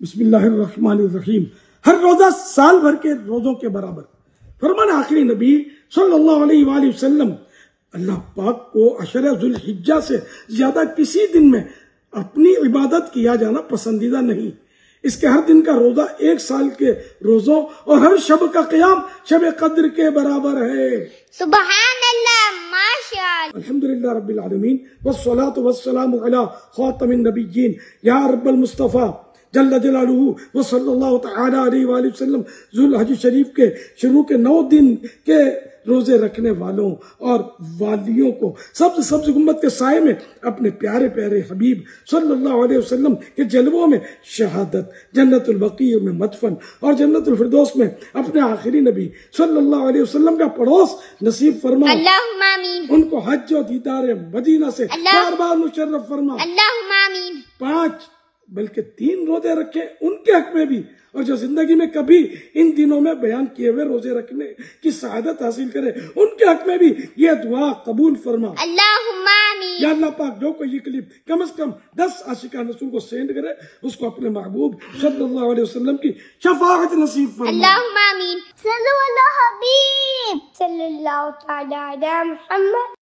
بسم اللہ الرحمن الرحیم۔ ہر روزہ سال بھر کے روزوں کے برابر۔ فرمان آخری نبی صلی اللہ علیہ وآلہ وسلم، اللہ پاک کو عشر ذو الحجہ سے زیادہ کسی دن میں اپنی عبادت کیا جانا پسندیدہ نہیں۔ اس کے ہر دن کا روزہ ایک سال کے روزوں اور ہر شب کا قیام شب قدر کے برابر ہے۔ سبحان اللہ، ماشاءاللہ۔ الحمدللہ رب العالمین والصلاة والسلام علی خاتم النبیین یا رب المصطفیٰ جل جلالہ وصلی اللہ تعالی علیہ وآلہ وسلم۔ ذو الحج شریف کے شروع کے 9 دن کے روزے رکھنے والوں اور والیوں کو سبز گنبد کے سائے میں اپنے پیارے پیارے حبیب صلی اللہ علیہ وسلم کے جلووں میں شہادت، جنت البقیع میں مدفن اور جنت الفردوس میں اپنے آخری نبی صلی اللہ علیہ وسلم کا پڑوس نصیب فرما۔ اللہم آمین۔ ان کو حج و دیدار مدینہ سے بار بار مشرف فرما۔ اللہم آمین۔ 5 بلکہ 3 روزے رکھے ان کے حق میں بھی، اور جو زندگی میں کبھی ان دنوں میں بیان کیے ہوئے روزے رکھنے کی سعادت حاصل کرے ان کے حق میں بھی یہ دعا قبول فرما۔ اللہم آمین۔ یا اللہ پاک جو کوئی یہ کلپ کم از کم 10 عاشقان رسول کو سینڈ کرے اس کو اپنے محبوب صلی اللہ علیہ وسلم کی شفاعت نصیب فرما۔ اللہم آمین۔ صلی اللہ حبیب صلی اللہ تعالی علی محمد۔